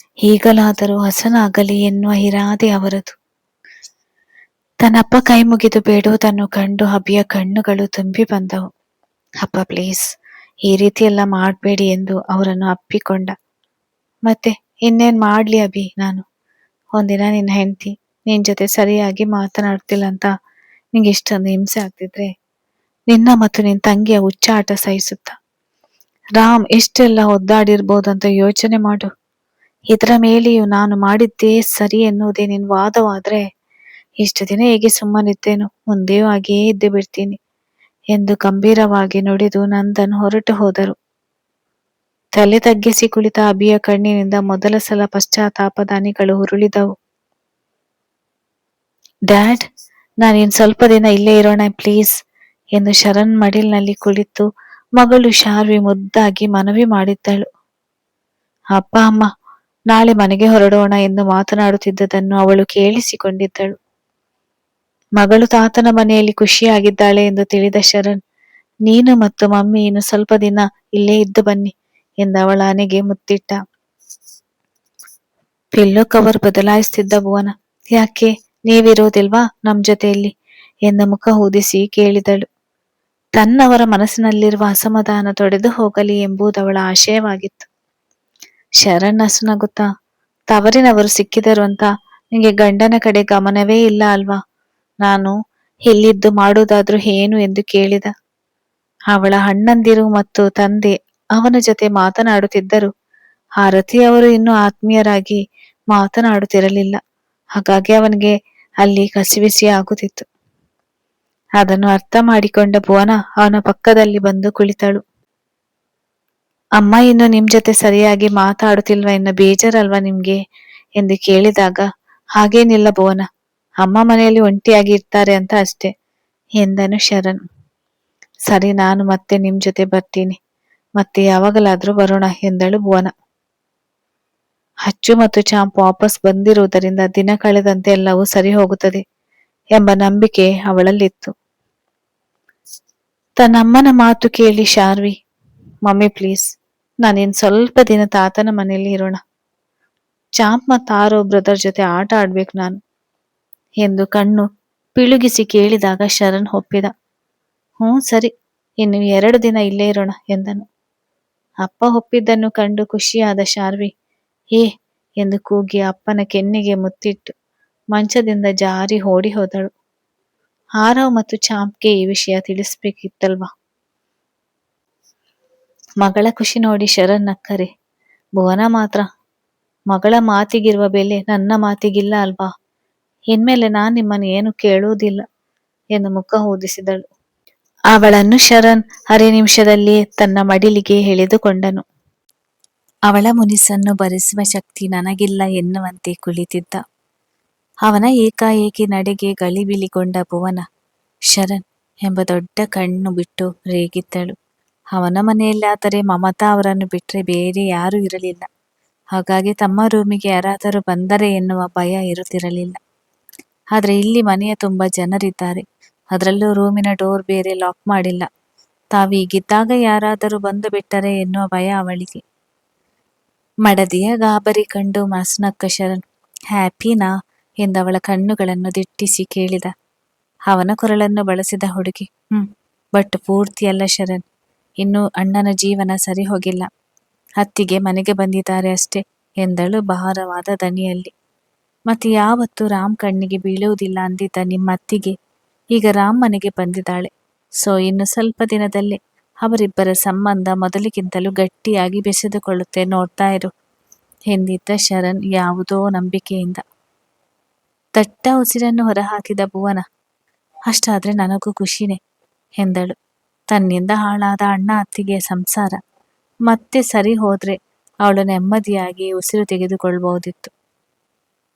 ಈಗಲಾದರೂ ಹಸನಾಗಲಿ ಎನ್ನುವ ಇರಾದೆ ಅವರದು. ತನ್ನಪ್ಪ ಕೈ ಮುಗಿದು ಬೇಡುವುದನ್ನು ಕಂಡು ಅಭಿಯ ಕಣ್ಣುಗಳು ತುಂಬಿ ಬಂದವು. ಅಪ್ಪ ಪ್ಲೀಸ್, ಈ ರೀತಿ ಎಲ್ಲ ಮಾಡಬೇಡಿ ಎಂದು ಅವರನ್ನು ಅಪ್ಪಿಕೊಂಡ. ಮತ್ತೆ ಇನ್ನೇನ್ ಮಾಡ್ಲಿ ಅಭಿ, ನಾನು ಒಂದಿನ ನಿನ್ನ ಹೆಂಡತಿ ನಿನ್ ಜೊತೆ ಸರಿಯಾಗಿ ಮಾತನಾಡ್ತಿಲ್ಲ ಅಂತ ನಿಂಗೆ ಇಷ್ಟೊಂದು ಹಿಂಸೆ ಆಗ್ತಿದ್ರೆ ನಿನ್ನ ಮತ್ತು ನಿನ್ ತಂಗಿಯ ಹುಚ್ಚಾಟ ಸಹಿಸುತ್ತ ರಾಮ್ ಎಷ್ಟೆಲ್ಲ ಒದ್ದಾಡಿರ್ಬೋದು ಅಂತ ಯೋಚನೆ ಮಾಡು. ಇದರ ಮೇಲೆಯೂ ನಾನು ಮಾಡಿದ್ದೇ ಸರಿ ಎನ್ನುವುದೇ ನಿನ್ ವಾದವಾದ್ರೆ ಇಷ್ಟು ದಿನ ಹೇಗೆ ಸುಮ್ಮನಿದ್ದೇನು, ಮುಂದೆಯೂ ಹಾಗೆಯೇ ಇದ್ದು ಬಿಡ್ತೀನಿ ಎಂದು ಗಂಭೀರವಾಗಿ ನುಡಿದು ನಂದನ್ ಹೊರಟು ಹೋದರು. ತಲೆ ತಗ್ಗಿಸಿ ಕುಳಿತ ಅಭಿಯ ಕಣ್ಣಿನಿಂದ ಮೊದಲ ಸಲ ಪಶ್ಚಾತ್ತಾಪದ ಹನಿಗಳು ಉರುಳಿದವು. ಡ್ಯಾಡ್, ನಾನಿನ್ ಸ್ವಲ್ಪ ದಿನ ಇಲ್ಲೇ ಇರೋಣ ಪ್ಲೀಸ್ ಎಂದು ಶರಣ್ ಮಡಿಲ್ನಲ್ಲಿ ಕುಳಿತು ಮಗಳು ಶಾರ್ವಿ ಮುದ್ದಾಗಿ ಮನವಿ ಮಾಡಿದ್ದಳು. ಅಪ್ಪ ಅಮ್ಮ ನಾಳೆ ಮನೆಗೆ ಹೊರಡೋಣ ಎಂದು ಮಾತನಾಡುತ್ತಿದ್ದುದನ್ನು ಅವಳು ಕೇಳಿಸಿಕೊಂಡಿದ್ದಳು. ಮಗಳು ತಾತನ ಮನೆಯಲ್ಲಿ ಖುಷಿಯಾಗಿದ್ದಾಳೆ ಎಂದು ತಿಳಿದ ಶರಣ್, ನೀನು ಮತ್ತು ಮಮ್ಮಿ ಇನ್ನು ಸ್ವಲ್ಪ ದಿನ ಇಲ್ಲೇ ಇದ್ದು ಬನ್ನಿ ಎಂದು ಅವಳ ಹಣೆಗೆ ಮುತ್ತಿಟ್ಟ. ಪಿಲ್ಲೋ ಕವರ್ ಬದಲಾಯಿಸುತ್ತಿದ್ದ ಭುವನ, ಯಾಕೆ ನೀವಿರೋದಿಲ್ವಾ ನಮ್ ಜೊತೆಯಲ್ಲಿ ಎಂದು ಮುಖ ಊದಿಸಿ ಕೇಳಿದಳು. ತನ್ನವರ ಮನಸ್ಸಿನಲ್ಲಿರುವ ಅಸಮಾಧಾನ ತೊಡೆದು ಹೋಗಲಿ ಎಂಬುದವಳ ಆಶಯವಾಗಿತ್ತು. ಶರಣ್ ನಸುನಗುತ್ತಾ, ತವರಿನವರು ಸಿಕ್ಕಿದರು ಅಂತ ನಿಂಗೆ ಗಂಡನ ಕಡೆ ಗಮನವೇ ಇಲ್ಲ ಅಲ್ವಾ, ನಾನು ಇಲ್ಲಿದ್ದು ಮಾಡುವುದಾದ್ರೂ ಏನು ಎಂದು ಕೇಳಿದ. ಅವಳ ಅಣ್ಣಂದಿರು ಮತ್ತು ತಂದೆ ಅವನ ಜೊತೆ ಮಾತನಾಡುತ್ತಿದ್ದರು. ಆ ರತಿಯವರು ಇನ್ನೂ ಆತ್ಮೀಯರಾಗಿ ಮಾತನಾಡುತ್ತಿರಲಿಲ್ಲ. ಹಾಗಾಗಿ ಅವನಿಗೆ ಅಲ್ಲಿ ಕಸಿವಿಸಿ ಆಗುತ್ತಿತ್ತು. ಅದನ್ನು ಅರ್ಥ ಮಾಡಿಕೊಂಡ ಭುವನ ಅವನ ಪಕ್ಕದಲ್ಲಿ ಬಂದು ಕುಳಿತಳು. ಅಮ್ಮ ಇನ್ನು ನಿಮ್ ಜೊತೆ ಸರಿಯಾಗಿ ಮಾತಾಡುತ್ತಿಲ್ವಾ ಎನ್ನೋ ಬೇಜಾರಲ್ವಾ ನಿಮ್ಗೆ ಎಂದು ಕೇಳಿದಾಗ, ಹಾಗೇನಿಲ್ಲ ಭುವನ, ಅಮ್ಮ ಮನೆಯಲ್ಲಿ ಒಂಟಿಯಾಗಿ ಇರ್ತಾರೆ ಅಂತ ಅಷ್ಟೆ ಎಂದನು ಶರಣ್. ಸರಿ, ನಾನು ಮತ್ತೆ ನಿಮ್ ಜೊತೆ ಬರ್ತೀನಿ, ಮತ್ತೆ ಯಾವಾಗಲಾದ್ರೂ ಬರೋಣ ಎಂದಳು ಭುವನ. ಅಚ್ಚು ಮತ್ತು ಚಾಂಪ್ ವಾಪಸ್ ಬಂದಿರುವುದರಿಂದ ದಿನ ಕಳೆದಂತೆ ಎಲ್ಲವೂ ಸರಿ ಹೋಗುತ್ತದೆ ಎಂಬ ನಂಬಿಕೆ ಅವಳಲ್ಲಿತ್ತು. ತನ್ನಮ್ಮನ ಮಾತು ಕೇಳಿ ಶಾರ್ವಿ, ಮಮ್ಮಿ ಪ್ಲೀಸ್, ನಾನಿನ್ ಸ್ವಲ್ಪ ದಿನ ತಾತನ ಮನೆಯಲ್ಲಿ ಇರೋಣ. ಚಾಂಪ್ ಮತ್ತು ಆರೋ ಬ್ರದರ್ ಜೊತೆ ಆಟ ಆಡ್ಬೇಕು ನಾನು ಎಂದು ಕಣ್ಣು ಪಿಳುಗಿಸಿ ಕೇಳಿದಾಗ ಶರಣ್ ಒಪ್ಪಿದ. ಸರಿ, ಇನ್ನು 2 ದಿನ ಇಲ್ಲೇ ಇರೋಣ ಎಂದನು. ಅಪ್ಪ ಒಪ್ಪಿದ್ದನ್ನು ಕಂಡು ಖುಷಿಯಾದ ಶಾರ್ವಿ ಏ ಎಂದು ಕೂಗಿ ಅಪ್ಪನ ಕೆನ್ನೆಗೆ ಮುತ್ತಿಟ್ಟು ಮಂಚದಿಂದ ಜಾರಿ ಓಡಿ ಹೋದಳು. ಆರವ್ ಮತ್ತು ಚಾಂಪ್ಗೆ ಈ ವಿಷಯ ತಿಳಿಸ್ಬೇಕಿತ್ತಲ್ವಾ. ಮಗಳ ಖುಷಿ ನೋಡಿ ಶರಣ್ ನಕ್ಕರೆ, ಭುವನ ಮಾತ್ರ ಮಗಳ ಮಾತಿಗಿರುವ ಬೆಲೆ ನನ್ನ ಮಾತಿಗಿಲ್ಲ ಅಲ್ವಾ, ಇನ್ಮೇಲೆ ನಾನ್ ನಿಮ್ಮನ್ನು ಏನು ಕೇಳುವುದಿಲ್ಲ ಎಂದು ಮುಖ ಊದಿಸಿದಳು. ಅವಳನ್ನು ಶರಣ್ ಅರೆ ನಿಮಿಷದಲ್ಲಿಯೇ ತನ್ನ ಮಡಿಲಿಗೆ ಎಳೆದುಕೊಂಡನು. ಅವಳ ಮುನಿಸನ್ನು ಭರಿಸುವ ಶಕ್ತಿ ನನಗಿಲ್ಲ ಎನ್ನುವಂತೆ ಕುಳಿತಿದ್ದ. ಅವನ ಏಕಾಏಕಿ ನಡೆಗೆ ಗಳಿಬಿಲಿಗೊಂಡ ಭುವನ ಶರಣ್ ಎಂಬ ದೊಡ್ಡ ಕಣ್ಣು ಬಿಟ್ಟು ರೇಗಿದ್ದಳು. ಅವನ ಮನೆಯಲ್ಲಾದರೆ ಮಮತಾ ಅವರನ್ನು ಬಿಟ್ಟರೆ ಬೇರೆ ಯಾರೂ ಇರಲಿಲ್ಲ. ಹಾಗಾಗಿ ತಮ್ಮ ರೂಮಿಗೆ ಯಾರಾದರೂ ಬಂದರೆ ಎನ್ನುವ ಭಯ ಇರುತ್ತಿರಲಿಲ್ಲ. ಆದರೆ ಇಲ್ಲಿ ಮನೆಯ ತುಂಬ ಜನರಿದ್ದಾರೆ, ಅದರಲ್ಲೂ ರೂಮಿನ ಡೋರ್ ಬೇರೆ ಲಾಕ್ ಮಾಡಿಲ್ಲ. ತಾವೀಗಿದ್ದಾಗ ಯಾರಾದರೂ ಬಂದು ಬಿಟ್ಟರೆ ಎನ್ನುವ ಭಯ ಅವಳಿಗೆ. ಮಡದಿಯ ಗಾಬರಿ ಕಂಡು ಮನಸ್ನಕ್ಕ ಶರಣ್ ಹ್ಯಾಪಿನಾ ಎಂದವಳ ಕಣ್ಣುಗಳನ್ನು ದಿಟ್ಟಿಸಿ ಕೇಳಿದ. ಅವನ ಕೊರಳನ್ನು ಬಳಸಿದ ಹುಡುಗಿ ಬಟ್ ಪೂರ್ತಿಯಲ್ಲ ಶರಣ್, ಇನ್ನೂ ಅಣ್ಣನ ಜೀವನ ಸರಿ ಹೋಗಿಲ್ಲ, ಅತ್ತಿಗೆ ಮನೆಗೆ ಬಂದಿದ್ದಾರೆ ಅಷ್ಟೇ ಎಂದಳು ಭಾರವಾದ ದನಿಯಲ್ಲಿ. ಮತ್ತೆ ಯಾವತ್ತೂ ರಾಮ್ ಕಣ್ಣಿಗೆ ಬೀಳುವುದಿಲ್ಲ ಅಂದಿದ್ದ ನಿಮ್ಮ ಅತ್ತಿಗೆ ಈಗ ರಾಮ್ ಮನೆಗೆ ಬಂದಿದ್ದಾಳೆ. ಸೊ ಇನ್ನು ಸ್ವಲ್ಪ ದಿನದಲ್ಲೇ ಅವರಿಬ್ಬರ ಸಂಬಂಧ ಮೊದಲಿಗಿಂತಲೂ ಗಟ್ಟಿಯಾಗಿ ಬೆಸೆದುಕೊಳ್ಳುತ್ತೆ, ನೋಡ್ತಾ ಇರು ಎಂದಿದ್ದ ಶರಣ್ ಯಾವುದೋ ನಂಬಿಕೆಯಿಂದ. ದಟ್ಟ ಉಸಿರನ್ನು ಹೊರಹಾಕಿದ ಭುವನ ಅಷ್ಟಾದ್ರೆ ನನಗೂ ಖುಷಿನೇ ಎಂದಳು. ತನ್ನಿಂದ ಹಾಳಾದ ಅಣ್ಣ ಅತ್ತಿಗೆಯ ಸಂಸಾರ ಮತ್ತೆ ಸರಿ ಹೋದ್ರೆ ಅವಳು ನೆಮ್ಮದಿಯಾಗಿ ಉಸಿರು ತೆಗೆದುಕೊಳ್ಬಹುದಿತ್ತು.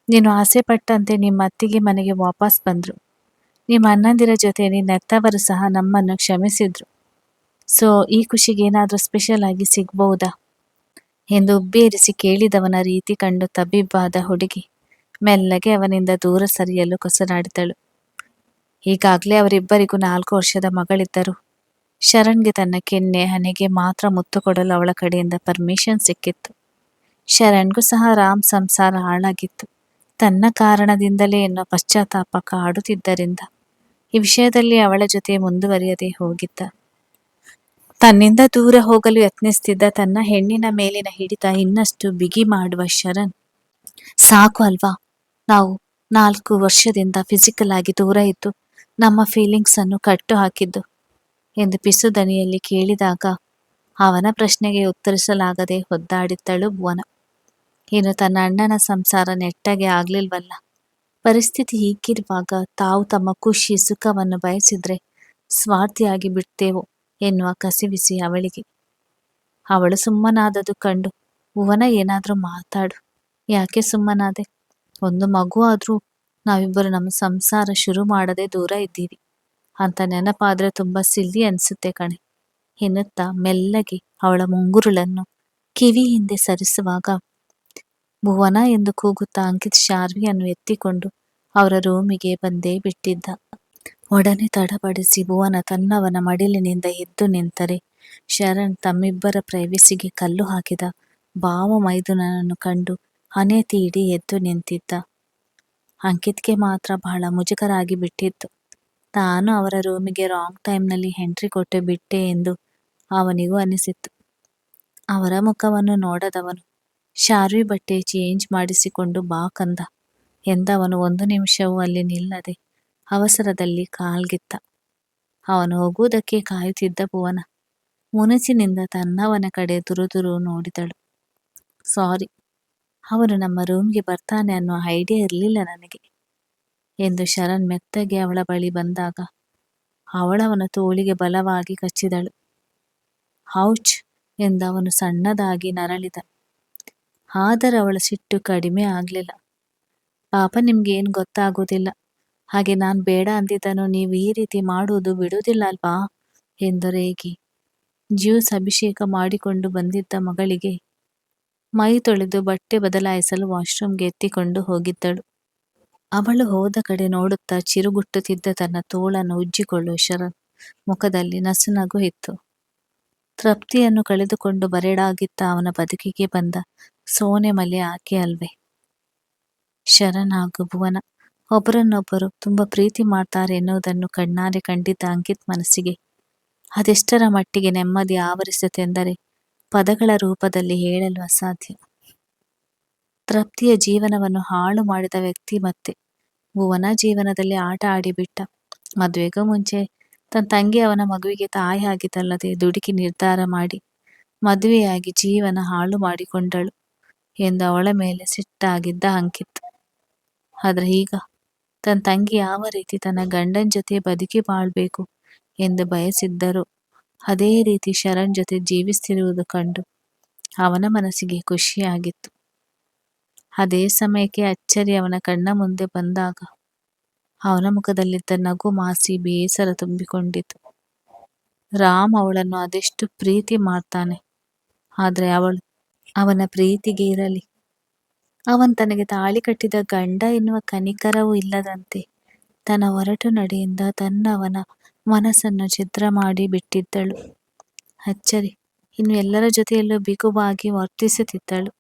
ನೀನು ಆಸೆ ಪಟ್ಟಂತೆ ನಿಮ್ಮ ಅತ್ತಿಗೆ ಮನೆಗೆ ವಾಪಸ್ ಬಂದ್ರು, ನಿಮ್ಮ ಅಣ್ಣಂದಿರ ಜೊತೆ ನಿನ್ನೆತ್ತವರು ಸಹ ನಮ್ಮನ್ನು ಕ್ಷಮಿಸಿದ್ರು. ಸೊ ಈ ಖುಷಿಗೆ ಏನಾದರೂ ಸ್ಪೆಷಲ್ ಆಗಿ ಸಿಗ್ಬಹುದಾ ಎಂದು ಉಬ್ಬೇರಿಸಿ ಕೇಳಿದವನ ರೀತಿ ಕಂಡು ತಬ್ಬಿಬ್ಬಾದ ಹುಡುಗಿ ಮೆಲ್ಲಗೆ ಅವನಿಂದ ದೂರ ಸರಿಯಲು ಕೊಸರಾಡಿದಳು. ಈಗಾಗಲೇ ಅವರಿಬ್ಬರಿಗೂ 4 ವರ್ಷದ ಮಗಳಿದ್ದರು. ಶರಣ್ಗೆ ತನ್ನ ಕೆನ್ನೆ ಹಣೆಗೆ ಮಾತ್ರ ಮುತ್ತು ಕೊಡಲು ಅವಳ ಕಡೆಯಿಂದ ಪರ್ಮಿಷನ್ ಸಿಕ್ಕಿತ್ತು. ಶರಣ್ಗೂ ಸಹ ರಾಮ್ ಸಂಸಾರ ಹಾಳಾಗಿತ್ತು, ತನ್ನ ಕಾರಣದಿಂದಲೇ ಎನ್ನುವ ಪಶ್ಚಾತ್ತಾಪ ಕಾಡುತ್ತಿದ್ದರಿಂದ ಈ ವಿಷಯದಲ್ಲಿ ಅವಳ ಜೊತೆ ಮುಂದುವರಿಯದೆ ಹೋಗಿದ್ದ. ತನ್ನಿಂದ ದೂರ ಹೋಗಲು ಯತ್ನಿಸ್ತಿದ್ದ ತನ್ನ ಹೆಣ್ಣಿನ ಮೇಲಿನ ಹಿಡಿತ ಇನ್ನಷ್ಟು ಬಿಗಿ ಮಾಡುವ ಶರಣ್, ಸಾಕು ಅಲ್ವಾ, ನಾವು 4 ವರ್ಷದಿಂದ ಫಿಸಿಕಲ್ ಆಗಿ ದೂರ ಇದ್ದು ನಮ್ಮ ಫೀಲಿಂಗ್ಸ್ ಅನ್ನು ಕಟ್ಟು ಹಾಕಿದ್ದು ಎಂದು ಪಿಸು ದನಿಯಲ್ಲಿ ಕೇಳಿದಾಗ ಅವನ ಪ್ರಶ್ನೆಗೆ ಉತ್ತರಿಸಲಾಗದೆ ಒದ್ದಾಡಿದ್ದಳು ಭುವನ. ಇನ್ನು ತನ್ನ ಅಣ್ಣನ ಸಂಸಾರ ನೆಟ್ಟಗೆ ಆಗ್ಲಿಲ್ವಲ್ಲ, ಪರಿಸ್ಥಿತಿ ಹೀಗಿರುವಾಗ ತಾವು ತಮ್ಮ ಖುಷಿ ಸುಖವನ್ನು ಬಯಸಿದ್ರೆ ಸ್ವಾರ್ಥಿಯಾಗಿ ಬಿಡ್ತೇವೋ ಎನ್ನುವ ಕಸಿವಿಸಿ ಅವಳಿಗೆ. ಅವಳು ಸುಮ್ಮನಾದದು ಕಂಡು ಭುವನ ಏನಾದ್ರೂ ಮಾತಾಡು, ಯಾಕೆ ಸುಮ್ಮನಾದೆ, ಒಂದು ಮಗು ಆದ್ರೂ ನಾವಿಬ್ಬರು ನಮ್ಮ ಸಂಸಾರ ಶುರು ಮಾಡದೆ ದೂರ ಇದ್ದೀವಿ ಅಂತ ನೆನಪಾದ್ರೆ ತುಂಬಾ ಸಿಲ್ಲಿ ಅನ್ಸುತ್ತೆ ಕಣೆ ಎನ್ನುತ್ತಾ ಮೆಲ್ಲಗೆ ಅವಳ ಮುಂಗುರುಳನ್ನು ಕಿವಿ ಹಿಂದೆ ಸರಿಸುವಾಗ ಭುವನ ಎಂದು ಕೂಗುತ್ತಾ ಅಂಕಿತ್ ಶಾರ್ವಿಯನ್ನು ಎತ್ತಿಕೊಂಡು ಅವರ ರೂಮಿಗೆ ಬಂದೇ ಬಿಟ್ಟಿದ್ದ. ಒಡನೆ ತಡಬಡಿಸಿ ಭುವನ ತನ್ನವನ ಮಡಿಲಿನಿಂದ ಎದ್ದು ನಿಂತರೆ ಶರಣ್ ತಮ್ಮಿಬ್ಬರ ಪ್ರೈವೆಸಿಗೆ ಕಲ್ಲು ಹಾಕಿದ ಭಾವ ಮೈದುನನನ್ನು ಕಂಡು ಹನೆ ತೀಡಿ ಎದ್ದು ನಿಂತಿದ್ದ. ಅಂಕಿತ್ಗೆ ಮಾತ್ರ ಬಹಳ ಮುಜುಗರ ಆಗಿ ಬಿಟ್ಟಿತ್ತು. ತಾನು ಅವರ ರೂಮಿಗೆ ರಾಂಗ್ ಟೈಮ್ನಲ್ಲಿ ಎಂಟ್ರಿ ಕೊಟ್ಟು ಬಿಟ್ಟೆ ಎಂದು ಅವನಿಗೂ ಅನಿಸಿತ್ತು. ಅವರ ಮುಖವನ್ನು ನೋಡದವನು ಶಾರ್ವಿ ಬಟ್ಟೆ ಚೇಂಜ್ ಮಾಡಿಸಿಕೊಂಡು ಬಾ ಕಂದ ಎಂದವನು 1 ನಿಮಿಷವೂ ಅಲ್ಲಿ ನಿಲ್ಲದೆ ಅವಸರದಲ್ಲಿ ಕಾಲ್ಗಿತ್ತ. ಅವನು ಹೋಗುವುದಕ್ಕೆ ಕಾಯುತ್ತಿದ್ದ ಭುವನ ಮುನಿಸಿನಿಂದ ತನ್ನವನ ಕಡೆ ದುರುದುರು ನೋಡಿದಳು. ಸಾರಿ, ಅವನು ನಮ್ಮ ರೂಮ್ಗೆ ಬರ್ತಾನೆ ಅನ್ನೋ ಐಡಿಯಾ ಇರಲಿಲ್ಲ ನನಗೆ ಎಂದು ಶರಣ್ ಮೆತ್ತಗೆ ಅವಳ ಬಳಿ ಬಂದಾಗ ಅವಳವನ ತೋಳಿಗೆ ಬಲವಾಗಿ ಕಚ್ಚಿದಳು. ಹೌಚ್ ಎಂದವನು ಸಣ್ಣದಾಗಿ ನರಳಿದ. ಆದರೆ ಅವಳ ಸಿಟ್ಟು ಕಡಿಮೆ ಆಗಲಿಲ್ಲ. ಪಾಪ ನಿಮ್ಗೆ ಏನು ಗೊತ್ತಾಗೋದಿಲ್ಲ, ಹಾಗೆ ನಾನು ಬೇಡ ಅಂದಿದ್ದನ್ನು ನೀವು ಈ ರೀತಿ ಮಾಡುವುದು ಬಿಡುವುದಿಲ್ಲ ಅಲ್ವಾ ಎಂದು ರೇಗಿ ಜ್ಯೂಸ್ ಅಭಿಷೇಕ ಮಾಡಿಕೊಂಡು ಬಂದಿದ್ದ ಮಗಳಿಗೆ ಮೈ ತೊಳೆದು ಬಟ್ಟೆ ಬದಲಾಯಿಸಲು ವಾಶ್ರೂಮ್ಗೆ ಎತ್ತಿಕೊಂಡು ಹೋಗಿದ್ದಳು. ಅವಳು ಹೋದ ಕಡೆ ನೋಡುತ್ತಾ ಚಿರುಗುಟ್ಟುತ್ತಿದ್ದ ತನ್ನ ತೋಳನ್ನು ಉಜ್ಜಿಕೊಳ್ಳುವ ಶರಣ್ ಮುಖದಲ್ಲಿ ನಸುನಗು ಇತ್ತು. ತೃಪ್ತಿಯನ್ನು ಕಳೆದುಕೊಂಡು ಬರೆಡಾಗಿದ್ದ ಅವನ ಬದುಕಿಗೆ ಬಂದ ಸೋನೆ ಮಲೆ ಆಕೆ ಅಲ್ವೇ. ಶರಣ್ ಹಾಗೂ ಭುವನ ಒಬ್ಬರನ್ನೊಬ್ಬರು ತುಂಬಾ ಪ್ರೀತಿ ಮಾಡ್ತಾರೆ ಎನ್ನುವುದನ್ನು ಕಣ್ಣಾರೆ ಕಂಡಿದ್ದ ಅಂಕಿತ್ ಮನಸ್ಸಿಗೆ ಅದೆಷ್ಟರ ಮಟ್ಟಿಗೆ ನೆಮ್ಮದಿ ಆವರಿಸಿತೆಂದರೆ ಪದಗಳ ರೂಪದಲ್ಲಿ ಹೇಳಲು ಅಸಾಧ್ಯ. ತೃಪ್ತಿಯ ಜೀವನವನ್ನು ಹಾಳು ಮಾಡಿದ ವ್ಯಕ್ತಿ ಮತ್ತೆ ಭುವನ ಜೀವನದಲ್ಲಿ ಆಟ ಆಡಿಬಿಟ್ಟ. ಮದುವೆಗೂ ಮುಂಚೆ ತನ್ನ ತಂಗಿ ಅವನ ಮಗುವಿಗೆ ತಾಯಿ ಆಗಿದ್ದಲ್ಲದೆ ದುಡುಕಿ ನಿರ್ಧಾರ ಮಾಡಿ ಮದುವೆಯಾಗಿ ಜೀವನ ಹಾಳು ಮಾಡಿಕೊಂಡಳು ಎಂದು ಅವಳ ಮೇಲೆ ಸಿಟ್ಟಾಗಿದ್ದ ಅಂಕಿತ್. ಆದ್ರೆ ಈಗ ತನ್ನ ತಂಗಿ ಯಾವ ರೀತಿ ತನ್ನ ಗಂಡನ ಜೊತೆ ಬದುಕಿ ಬಾಳ್ಬೇಕು ಎಂದು ಬಯಸಿದ್ದರೂ ಅದೇ ರೀತಿ ಶರಣ್ ಜೊತೆ ಜೀವಿಸ್ತಿರುವುದು ಕಂಡು ಅವನ ಮನಸ್ಸಿಗೆ ಖುಷಿಯಾಗಿತ್ತು. ಅದೇ ಸಮಯಕ್ಕೆ ಅಚ್ಚರಿ ಅವನ ಕಣ್ಣ ಮುಂದೆ ಬಂದಾಗ ಅವನ ಮುಖದಲ್ಲಿದ್ದ ನಗು ಮಾಸಿ ಬೇಸರ ತುಂಬಿಕೊಂಡಿತು. ರಾಮ್ ಅವಳನ್ನು ಅದೆಷ್ಟು ಪ್ರೀತಿ ಮಾಡ್ತಾನೆ, ಆದ್ರೆ ಅವಳು ಅವನ ಪ್ರೀತಿಗೆ ಇರಲಿ, ಅವನ್ ತನಗೆ ತಾಳಿ ಕಟ್ಟಿದ ಗಂಡ ಎನ್ನುವ ಕನಿಕರವೂ ಇಲ್ಲದಂತೆ ತನ್ನ ಹೊರಟು ನಡೆಯಿಂದ ಅವನ ಮನಸ್ಸನ್ನು ಛಿದ್ರ ಮಾಡಿ ಬಿಟ್ಟಿದ್ದಳು. ಅಚ್ಚರಿ ಇನ್ನು ಎಲ್ಲರ ಜೊತೆಯಲ್ಲೂ ಬಿಗುವಾಗಿ ವರ್ತಿಸುತ್ತಿದ್ದಳು.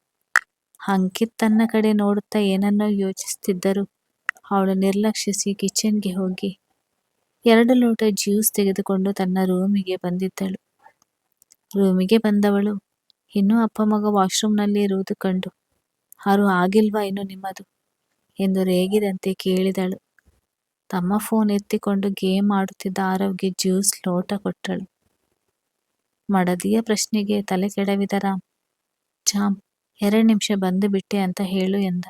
ಅಂಕಿತ್ ತನ್ನ ಕಡೆ ನೋಡುತ್ತಾ ಏನನ್ನೋ ಯೋಚಿಸುತ್ತಿದ್ದರು ಅವಳು ನಿರ್ಲಕ್ಷಿಸಿ ಕಿಚನ್ಗೆ ಹೋಗಿ 2 ಲೋಟ ಜ್ಯೂಸ್ ತೆಗೆದುಕೊಂಡು ತನ್ನ ರೂಮಿಗೆ ಬಂದಿದ್ದಳು. ರೂಮಿಗೆ ಬಂದವಳು ಇನ್ನೂ ಅಪ್ಪ ಮಗ ವಾಶ್ರೂಮ್ನಲ್ಲಿ ಇರುವುದು ಕಂಡು ಯಾರು ಆಗಿಲ್ವಾ ಇನ್ನು ನಿಮ್ಮದು ಎಂದು ರೇಗಿದಂತೆ ಕೇಳಿದಳು. ತಮ್ಮ ಫೋನ್ ಎತ್ತಿಕೊಂಡು ಗೇಮ್ ಆಡುತ್ತಿದ್ದ ಆರವ್ಗೆ ಜ್ಯೂಸ್ ಲೋಟ ಕೊಟ್ಟಳು. ಮಡದಿಯ ಪ್ರಶ್ನೆಗೆ ತಲೆ ಕೆಡವಿದ ರಾಮ್, ಜಾಮ್ 2 ನಿಮಿಷ ಬಂದು ಬಿಟ್ಟೆ ಅಂತ ಹೇಳು ಎಂದ.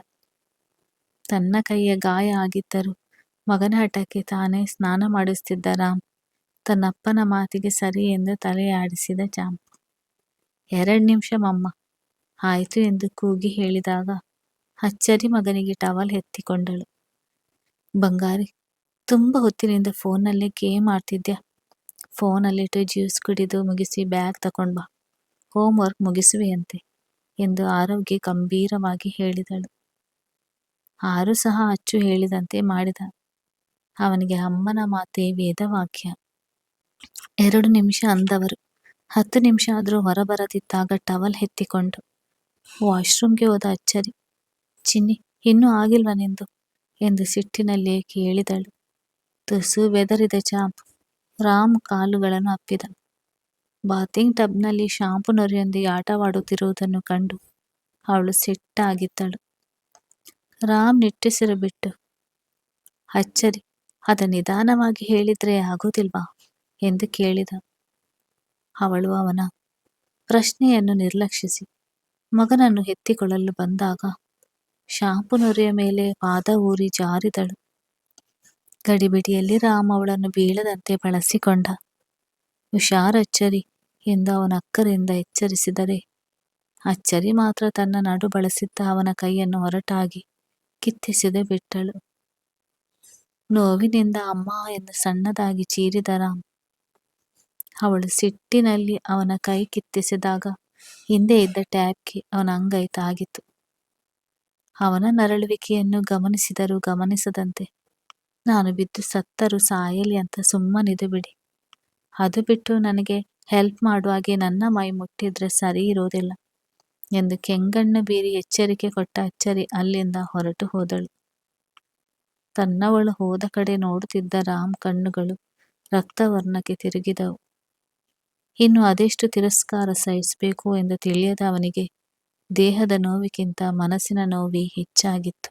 ತನ್ನ ಕೈಯ ಗಾಯ ಆಗಿದ್ದರೂ ಮಗನ ಹಠಕ್ಕೆ ತಾನೇ ಸ್ನಾನ ಮಾಡಿಸುತ್ತಿದ್ದ ರಾಮ್ ತನ್ನಪ್ಪನ ಮಾತಿಗೆ ಸರಿ ಎಂದು ತಲೆ ಆಡಿಸಿದ. ಜಾಮ್ 2 ನಿಮಿಷ ಮಮ್ಮ, ಆಯ್ತು ಎಂದು ಕೂಗಿ ಹೇಳಿದಾಗ ಅಚ್ಚರಿ ಮಗನಿಗೆ ಟವಲ್ ಎತ್ತಿಕೊಂಡಳು. ಬಂಗಾರಿ, ತುಂಬ ಹೊತ್ತಿನಿಂದ ಫೋನ್ನಲ್ಲೇ ಗೇಮ್ ಆಡ್ತಿದ್ಯಾ? ಫೋನಲ್ಲಿಟ್ಟು ಜ್ಯೂಸ್ ಕುಡಿದು ಮುಗಿಸಿ ಬ್ಯಾಗ್ ತಗೊಂಡ್ ಬಾ, ಹೋಮ್ ವರ್ಕ್ ಮುಗಿಸುವೆಯಂತೆ ಎಂದು ಆರವ್ಗೆ ಗಂಭೀರವಾಗಿ ಹೇಳಿದಳು. ಆರು ಸಹ ಅಚ್ಚು ಹೇಳಿದಂತೆ ಮಾಡಿದ. ಅವನಿಗೆ ಅಮ್ಮನ ಮಾತೆ ವೇದವಾಕ್ಯ. 2 ನಿಮಿಷ ಅಂದವರು 10 ನಿಮಿಷ ಆದರೂ ಹೊರಬರದಿದ್ದಾಗ ಟವಲ್ ಎತ್ತಿಕೊಂಡು ವಾಶ್ರೂಮ್ಗೆ ಹೋದ ಅಚ್ಚರಿ. ಚಿನ್ನಿ, ಇನ್ನೂ ಆಗಿಲ್ವ ನಿಂದು ಎಂದು ಸಿಟ್ಟಿನಲ್ಲೇ ಕೇಳಿದಳು. ತುಸು ಬೆದರಿದ ಜಾಮ್ ರಾಮ್ ಕಾಲುಗಳನ್ನು ಅಪ್ಪಿದ. ಬಾತಿಂಗ್ ಟಬ್ನಲ್ಲಿ ಶಾಂಪು ನೊರೆಯೊಂದಿಗೆ ಆಟವಾಡುತ್ತಿರುವುದನ್ನು ಕಂಡು ಅವಳು ಸಿಟ್ಟಾಗಿದ್ದಳು. ರಾಮ್ ನಿಟ್ಟುಸಿರು ಬಿಟ್ಟು, ಅಚ್ಚರಿ ಅದ ನಿಧಾನವಾಗಿ ಹೇಳಿದ್ರೆ ಆಗೋದಿಲ್ವಾ ಎಂದು ಕೇಳಿದ. ಅವಳು ಅವನ ಪ್ರಶ್ನೆಯನ್ನು ನಿರ್ಲಕ್ಷಿಸಿ ಮಗನನ್ನು ಎತ್ತಿಕೊಳ್ಳಲು ಬಂದಾಗ ಶಾಂಪು ನೊರೆಯ ಮೇಲೆ ಪಾದ ಊರಿ ಜಾರಿದಳು. ಗಡಿಬಿಡಿಯಲ್ಲಿ ರಾಮ್ ಅವಳನ್ನು ಬೀಳದಂತೆ ಬಳಸಿಕೊಂಡ. ಹುಷಾರ್ ಅಚ್ಚರಿ ಎಂದು ಅವನ ಅಕ್ಕರಿಂದ ಎಚ್ಚರಿಸಿದರೆ ಅಚ್ಚರಿ ಮಾತ್ರ ತನ್ನ ನಡು ಬಳಸಿದ್ದ ಅವನ ಕೈಯನ್ನು ಹೊರಟಾಗಿ ಕಿತ್ತೆಸೆದು ಬಿಟ್ಟಳು. ನೋವಿನಿಂದ ಅಮ್ಮ ಎಂದು ಸಣ್ಣದಾಗಿ ಚೀರಿದ ರಾಮ್. ಅವಳು ಸಿಟ್ಟಿನಲ್ಲಿ ಅವನ ಕೈ ಕಿತ್ತೆಸೆದಾಗ ಹಿಂದೆ ಇದ್ದ ಟ್ಯಾಬ್ಗೆ ಅವನ ಅಂಗೈ ತಾಗಿತು. ಅವನ ನರಳುವಿಕೆಯನ್ನು ಗಮನಿಸಿದರೂ ಗಮನಿಸದಂತೆ ನಾನು ಬಿದ್ದು ಸತ್ತರೂ ಸಾಯಲಿ ಅಂತ ಸುಮ್ಮನಿದು ಬಿಡಿ, ಅದು ಬಿಟ್ಟು ನನಗೆ ಹೆಲ್ಪ್ ಮಾಡುವಾಗೆ ನನ್ನ ಮೈ ಮುಟ್ಟಿದ್ರೆ ಸರಿ ಇರೋದಿಲ್ಲ ಎಂದು ಕೆಂಗಣ್ಣು ಬೀರಿ ಎಚ್ಚರಿಕೆ ಕೊಟ್ಟ ಅಚ್ಚರಿ ಅಲ್ಲಿಂದ ಹೊರಟು ಹೋದಳು. ತನ್ನವಳು ಹೋದ ಕಡೆ ನೋಡುತ್ತಿದ್ದ ರಾಮ್ ಕಣ್ಣುಗಳು ರಕ್ತವರ್ಣಕ್ಕೆ ತಿರುಗಿದವು. ಇನ್ನು ಅದೆಷ್ಟು ತಿರಸ್ಕಾರ ಸಹಿಸಬೇಕು ಎಂದು ತಿಳಿಯದ ಅವನಿಗೆ ದೇಹದ ನೋವಿಗಿಂತ ಮನಸ್ಸಿನ ನೋವೇ ಹೆಚ್ಚಾಗಿತ್ತು.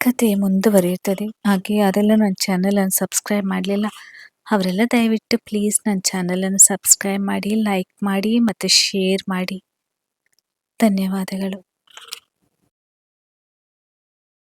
ಕತೆ ಮುಂದುವರಿಯುತ್ತದೆ. ಹಾಗೆ ಯಾರೆಲ್ಲ ನನ್ನ ಚಾನಲನ್ನು ಸಬ್ಸ್ಕ್ರೈಬ್ ಮಾಡಲಿಲ್ಲ ಅವರೆಲ್ಲ ದಯವಿಟ್ಟು ಪ್ಲೀಸ್ ನನ್ನ ಚಾನಲನ್ನು ಸಬ್ಸ್ಕ್ರೈಬ್ ಮಾಡಿ, ಲೈಕ್ ಮಾಡಿ ಮತ್ತು ಶೇರ್ ಮಾಡಿ. ಧನ್ಯವಾದಗಳು.